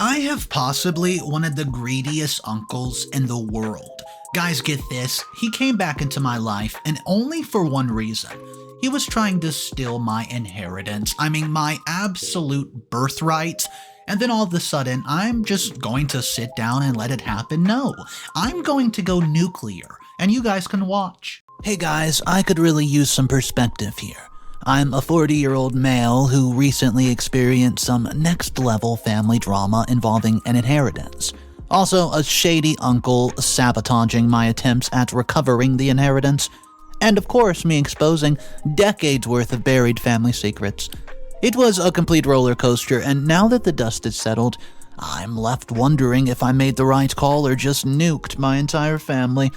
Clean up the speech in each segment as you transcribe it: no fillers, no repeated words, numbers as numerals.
I have possibly one of the greediest uncles in the world. Guys, get this, he came back into my life and only for one reason. He was trying to steal my inheritance. I mean, my absolute birthright. And then all of a sudden, I'm just going to sit down and let it happen. No, I'm going to go nuclear, and you guys can watch. Hey guys, I could really use some perspective here. I'm a 40-year-old male who recently experienced some next-level family drama involving an inheritance. Also, a shady uncle sabotaging my attempts at recovering the inheritance. And of course, me exposing decades worth of buried family secrets. It was a complete roller coaster, and now that the dust is settled, I'm left wondering if I made the right call or just nuked my entire family.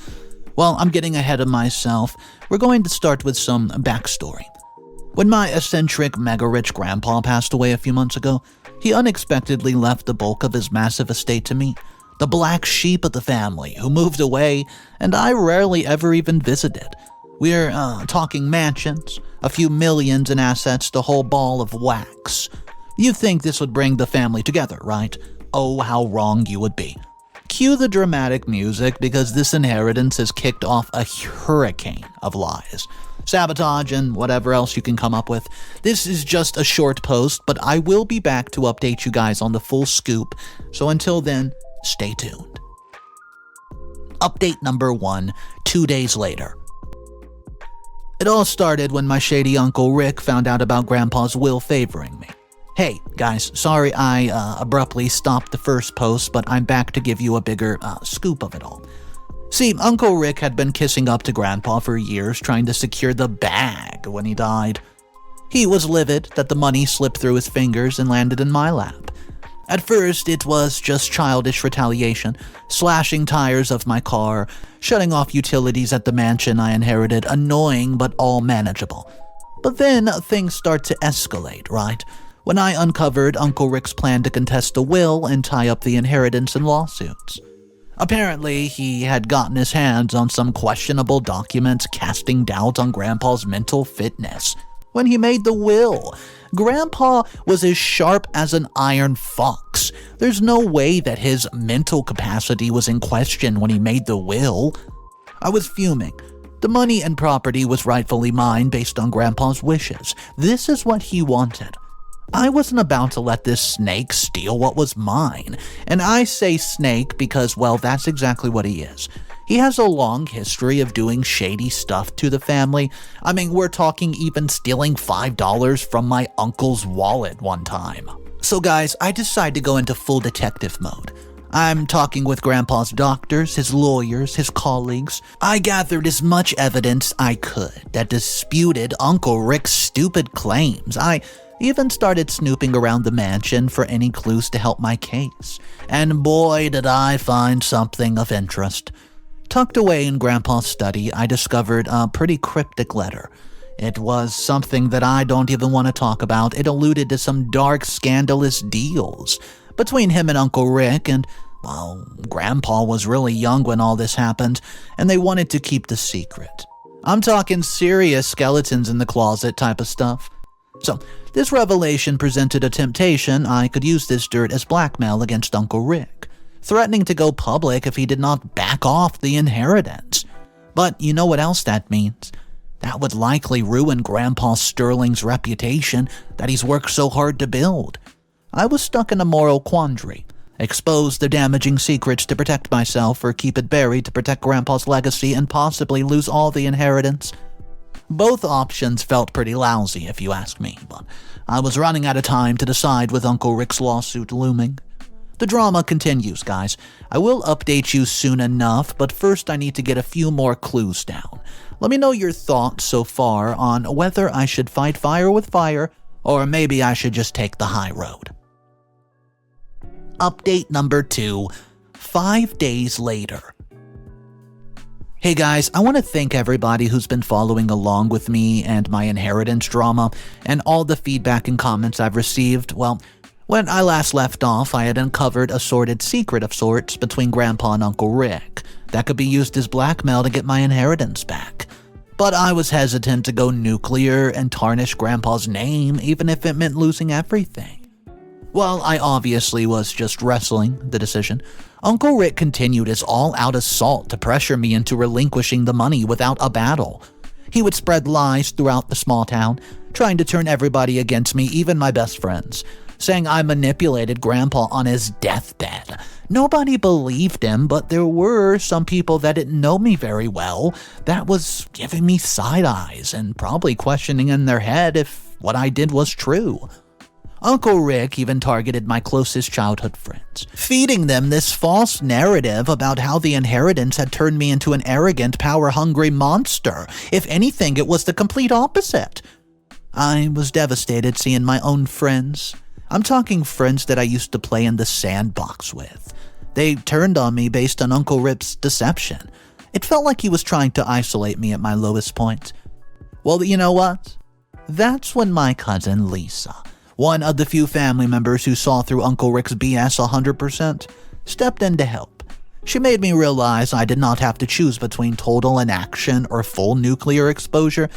Well, I'm getting ahead of myself. We're going to start with some backstory. When my eccentric, mega-rich grandpa passed away a few months ago, he unexpectedly left the bulk of his massive estate to me, the black sheep of the family who moved away, and I rarely ever even visited. We're talking mansions, a few millions in assets, the whole ball of wax. You'd think this would bring the family together, right? Oh, how wrong you would be. Cue the dramatic music because this inheritance has kicked off a hurricane of lies, sabotage, and whatever else you can come up with. This is just a short post, but I will be back to update you guys on the full scoop, so until then, stay tuned. Update number 1, 2 days later. It all started when my shady Uncle Rick found out about Grandpa's will favoring me. Hey, guys, sorry I abruptly stopped the first post, but I'm back to give you a bigger scoop of it all. See, Uncle Rick had been kissing up to Grandpa for years, trying to secure the bag when he died. He was livid that the money slipped through his fingers and landed in my lap. At first, it was just childish retaliation, slashing tires of my car, shutting off utilities at the mansion I inherited, annoying but all manageable. But then things start to escalate, right? When I uncovered Uncle Rick's plan to contest the will and tie up the inheritance in lawsuits. Apparently, he had gotten his hands on some questionable documents casting doubt on Grandpa's mental fitness. When he made the will, Grandpa was as sharp as an iron fox. There's no way that his mental capacity was in question when he made the will. I was fuming. The money and property was rightfully mine based on Grandpa's wishes. This is what he wanted. I wasn't about to let this snake steal what was mine. And I say snake because, well, that's exactly what he is. He has a long history of doing shady stuff to the family. I mean, we're talking even stealing $5 from my uncle's wallet one time. So guys, I decide to go into full detective mode. I'm talking with Grandpa's doctors, his lawyers, his colleagues. I gathered as much evidence I could that disputed Uncle Rick's stupid claims. I even started snooping around the mansion for any clues to help my case. And boy, did I find something of interest. Tucked away in Grandpa's study, I discovered a pretty cryptic letter. It was something that I don't even want to talk about. It alluded to some dark, scandalous deals between him and Uncle Rick, and, well, Grandpa was really young when all this happened, and they wanted to keep the secret. I'm talking serious skeletons in the closet type of stuff. So, this revelation presented a temptation. I could use this dirt as blackmail against Uncle Rick, threatening to go public if he did not back off the inheritance. But you know what else that means? That would likely ruin Grandpa Sterling's reputation that he's worked so hard to build. I was stuck in a moral quandary. Expose the damaging secrets to protect myself or keep it buried to protect Grandpa's legacy and possibly lose all the inheritance. Both options felt pretty lousy if you ask me, but I was running out of time to decide with Uncle Rick's lawsuit looming. The drama continues, guys. I will update you soon enough, but first I need to get a few more clues down. Let me know your thoughts so far on whether I should fight fire with fire, or maybe I should just take the high road. Update number 2, 5 days later. Hey guys, I want to thank everybody who's been following along with me and my inheritance drama, and all the feedback and comments I've received. Well, when I last left off, I had uncovered a sordid secret of sorts between Grandpa and Uncle Rick that could be used as blackmail to get my inheritance back. But I was hesitant to go nuclear and tarnish Grandpa's name, even if it meant losing everything. While I obviously was just wrestling the decision, Uncle Rick continued his all-out assault to pressure me into relinquishing the money without a battle. He would spread lies throughout the small town, trying to turn everybody against me, even my best friends, saying I manipulated Grandpa on his deathbed. Nobody believed him, but there were some people that didn't know me very well that was giving me side eyes and probably questioning in their head if what I did was true. Uncle Rick even targeted my closest childhood friends, feeding them this false narrative about how the inheritance had turned me into an arrogant, power-hungry monster. If anything, it was the complete opposite. I was devastated seeing my own friends. I'm talking friends that I used to play in the sandbox with. They turned on me based on Uncle Rick's deception. It felt like he was trying to isolate me at my lowest point. Well, you know what? That's when my cousin Lisa, one of the few family members who saw through Uncle Rick's BS 100%, stepped in to help. She made me realize I did not have to choose between total inaction or full nuclear exposure.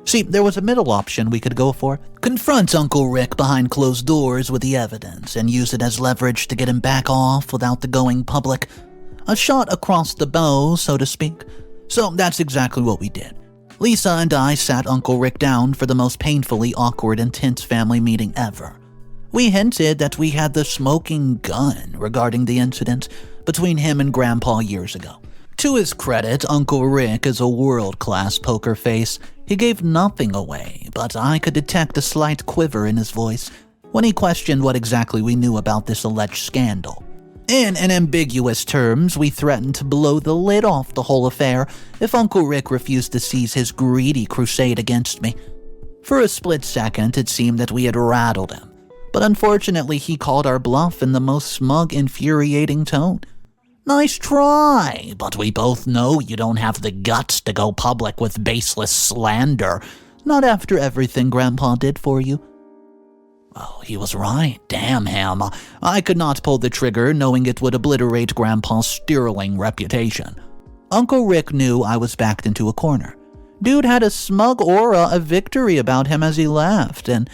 See, there was a middle option we could go for. Confront Uncle Rick behind closed doors with the evidence and use it as leverage to get him back off without the going public. A shot across the bow, so to speak. So that's exactly what we did. Lisa and I sat Uncle Rick down for the most painfully awkward and tense family meeting ever. We hinted that we had the smoking gun regarding the incident between him and Grandpa years ago. To his credit, Uncle Rick is a world-class poker face. He gave nothing away, but I could detect a slight quiver in his voice when he questioned what exactly we knew about this alleged scandal. In ambiguous terms, we threatened to blow the lid off the whole affair if Uncle Rick refused to cease his greedy crusade against me. For a split second, it seemed that we had rattled him, but unfortunately he called our bluff in the most smug, infuriating tone. Nice try, but we both know you don't have the guts to go public with baseless slander, not after everything Grandpa did for you. Oh, he was right. Damn him. I could not pull the trigger knowing it would obliterate Grandpa's sterling reputation. Uncle Rick knew I was backed into a corner. Dude had a smug aura of victory about him as he left, and,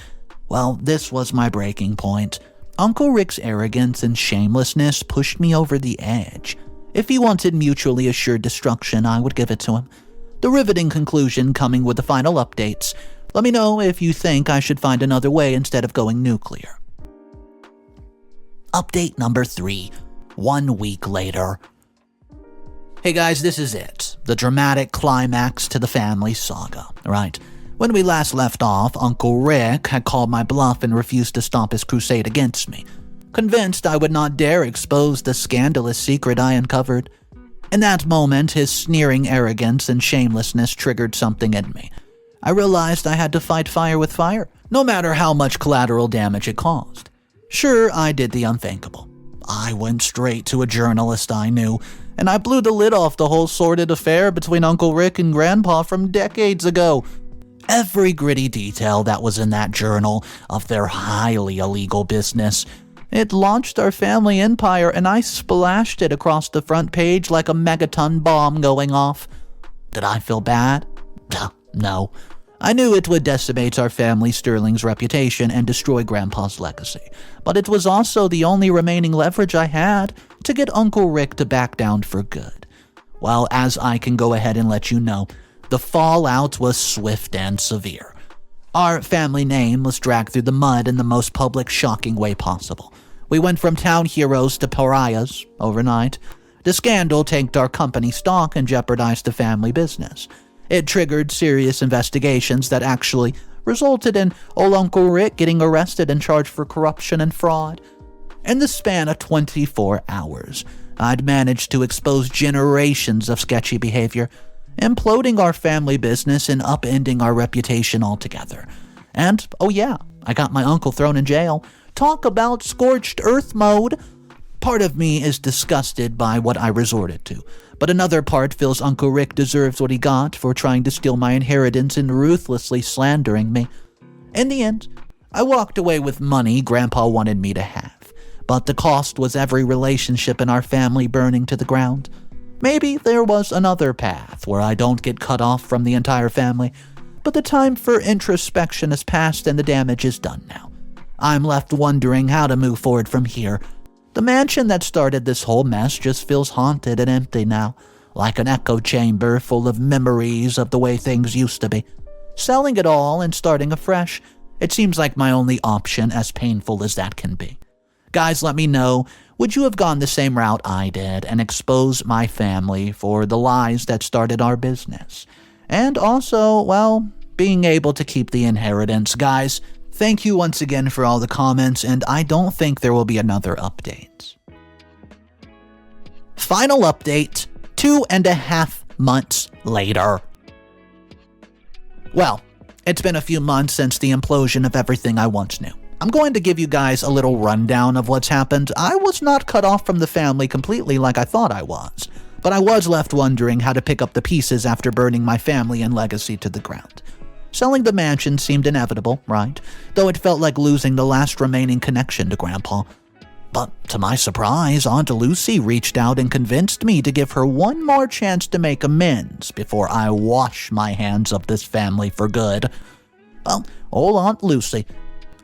well, this was my breaking point. Uncle Rick's arrogance and shamelessness pushed me over the edge. If he wanted mutually assured destruction, I would give it to him. The riveting conclusion coming with the final updates. Let me know if you think I should find another way instead of going nuclear. Update number 3, 1 week later. Hey guys, this is it. The dramatic climax to the family saga, right? When we last left off, Uncle Rick had called my bluff and refused to stop his crusade against me, convinced I would not dare expose the scandalous secret I uncovered. In that moment, his sneering arrogance and shamelessness triggered something in me. I realized I had to fight fire with fire, no matter how much collateral damage it caused. Sure, I did the unthinkable. I went straight to a journalist I knew, and I blew the lid off the whole sordid affair between Uncle Rick and Grandpa from decades ago. Every gritty detail that was in that journal of their highly illegal business. It launched our family empire, and I splashed it across the front page like a megaton bomb going off. Did I feel bad? No. I knew it would decimate our family sterling's reputation and destroy Grandpa's legacy, but it was also the only remaining leverage I had to get Uncle Rick to back down for good. Well, as I can go ahead and let you know, the fallout was swift and severe. Our family name was dragged through the mud in the most public, shocking way possible. We went from town heroes to pariahs overnight. The scandal tanked our company stock and jeopardized the family business. It triggered serious investigations that actually resulted in old Uncle Rick getting arrested and charged for corruption and fraud. In the span of 24 hours, I'd managed to expose generations of sketchy behavior, imploding our family business and upending our reputation altogether. And, oh yeah, I got my uncle thrown in jail. Talk about scorched earth mode. Part of me is disgusted by what I resorted to, but another part feels Uncle Rick deserves what he got for trying to steal my inheritance and ruthlessly slandering me. In the end, I walked away with money Grandpa wanted me to have, but the cost was every relationship in our family burning to the ground. Maybe there was another path where I don't get cut off from the entire family, but the time for introspection has passed and the damage is done now. I'm left wondering how to move forward from here. The mansion that started this whole mess just feels haunted and empty now, like an echo chamber full of memories of the way things used to be. Selling it all and starting afresh, it seems like my only option, as painful as that can be. Guys, let me know, would you have gone the same route I did and exposed my family for the lies that started our business? And also, well, being able to keep the inheritance. Guys, thank you once again for all the comments, and I don't think there will be another update. Final update, 2.5 months later. Well, it's been a few months since the implosion of everything I once knew. I'm going to give you guys a little rundown of what's happened. I was not cut off from the family completely like I thought I was, but I was left wondering how to pick up the pieces after burning my family and legacy to the ground. Selling the mansion seemed inevitable, right? Though it felt like losing the last remaining connection to Grandpa. But to my surprise, Aunt Lucy reached out and convinced me to give her one more chance to make amends before I wash my hands of this family for good. Well, old Aunt Lucy.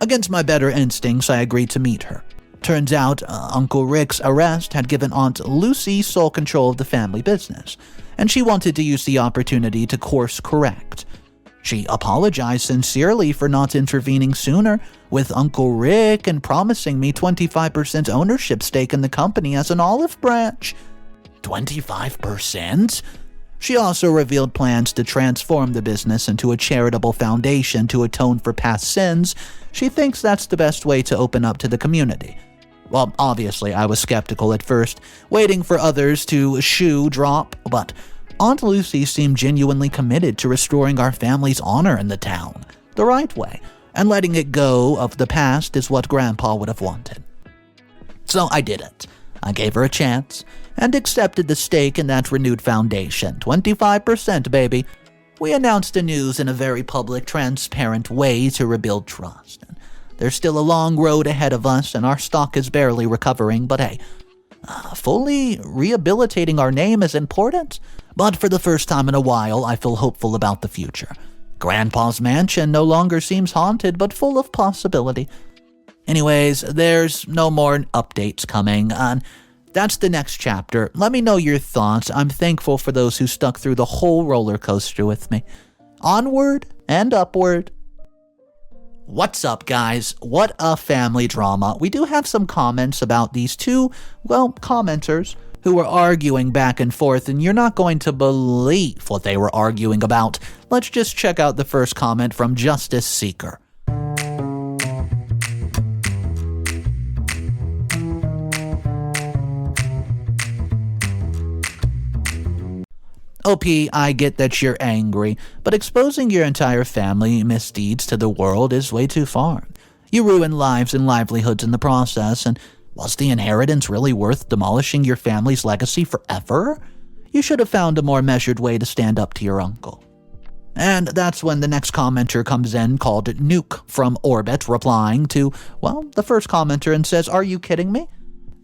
Against my better instincts, I agreed to meet her. Turns out, Uncle Rick's arrest had given Aunt Lucy sole control of the family business, and she wanted to use the opportunity to course correct. She apologized sincerely for not intervening sooner with Uncle Rick and promising me 25% ownership stake in the company as an olive branch. 25%? She also revealed plans to transform the business into a charitable foundation to atone for past sins. She thinks that's the best way to open up to the community. Well, obviously, I was skeptical at first, waiting for others to shoe drop, but Aunt Lucy seemed genuinely committed to restoring our family's honor in the town, the right way, and letting it go of the past is what Grandpa would have wanted. So I did it. I gave her a chance, and accepted the stake in that renewed foundation. 25%, baby. We announced the news in a very public, transparent way to rebuild trust. And there's still a long road ahead of us, and our stock is barely recovering, but hey, fully rehabilitating our name is important. But for the first time in a while, I feel hopeful about the future. Grandpa's mansion no longer seems haunted, but full of possibility. Anyways, there's no more updates coming. That's the next chapter. Let me know your thoughts. I'm thankful for those who stuck through the whole roller coaster with me. Onward and upward. What's up, guys? What a family drama. We do have some comments about these two, commenters who were arguing back and forth, and you're not going to believe what they were arguing about. Let's just check out the first comment from Justice Seeker. OP, I get that you're angry, but exposing your entire family misdeeds to the world is way too far. You ruin lives and livelihoods in the process, and was the inheritance really worth demolishing your family's legacy forever? You should have found a more measured way to stand up to your uncle. And that's when the next commenter comes in, called Nuke from Orbit, replying to, the first commenter, and says, "Are you kidding me?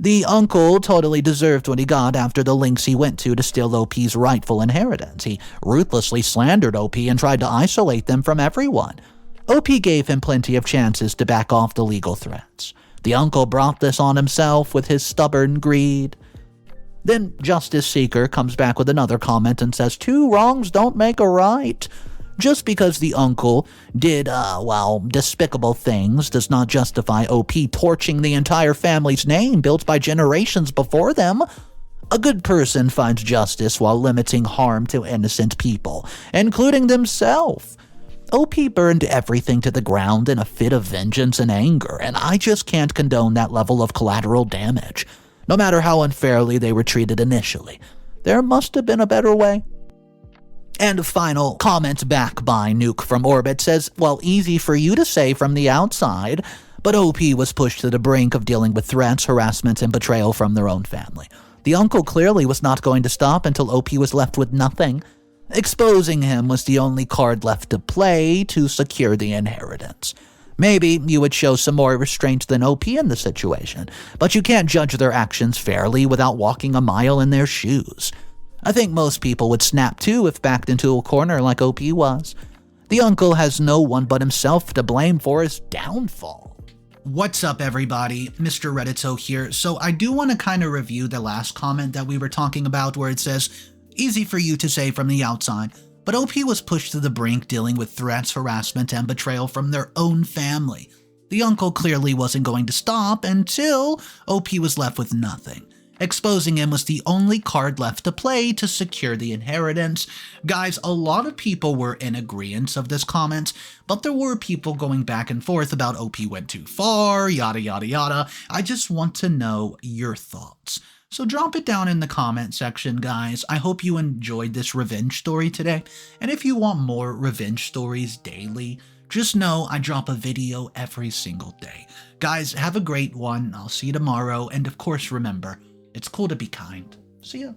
The uncle totally deserved what he got after the links he went to steal OP's rightful inheritance. He ruthlessly slandered OP and tried to isolate them from everyone. OP gave him plenty of chances to back off the legal threats. The uncle brought this on himself with his stubborn greed." Then Justice Seeker comes back with another comment and says, "Two wrongs don't make a right. Just because the uncle did, despicable things does not justify OP torching the entire family's name built by generations before them. A good person finds justice while limiting harm to innocent people, including themselves. OP burned everything to the ground in a fit of vengeance and anger, and I just can't condone that level of collateral damage, no matter how unfairly they were treated initially. There must have been a better way." And a final comment back by Nuke from Orbit says, "Easy for you to say from the outside, but OP was pushed to the brink of dealing with threats, harassment, and betrayal from their own family. The uncle clearly was not going to stop until OP was left with nothing. Exposing him was the only card left to play to secure the inheritance. Maybe you would show some more restraint than OP in the situation, but you can't judge their actions fairly without walking a mile in their shoes. I think most people would snap too if backed into a corner like OP was. The uncle has no one but himself to blame for his downfall." What's up, everybody? Mr.Reddito here. So I do want to kind of review the last comment that we were talking about where it says, easy for you to say from the outside, but OP was pushed to the brink dealing with threats, harassment, and betrayal from their own family. The uncle clearly wasn't going to stop until OP was left with nothing. Exposing him was the only card left to play to secure the inheritance. Guys, a lot of people were in agreement of this comment, but there were people going back and forth about OP went too far, yada yada yada. I just want to know your thoughts. So drop it down in the comment section, guys. I hope you enjoyed this revenge story today, and if you want more revenge stories daily, just know I drop a video every single day. Guys, have a great one. I'll see you tomorrow, and of course remember, it's cool to be kind. See ya.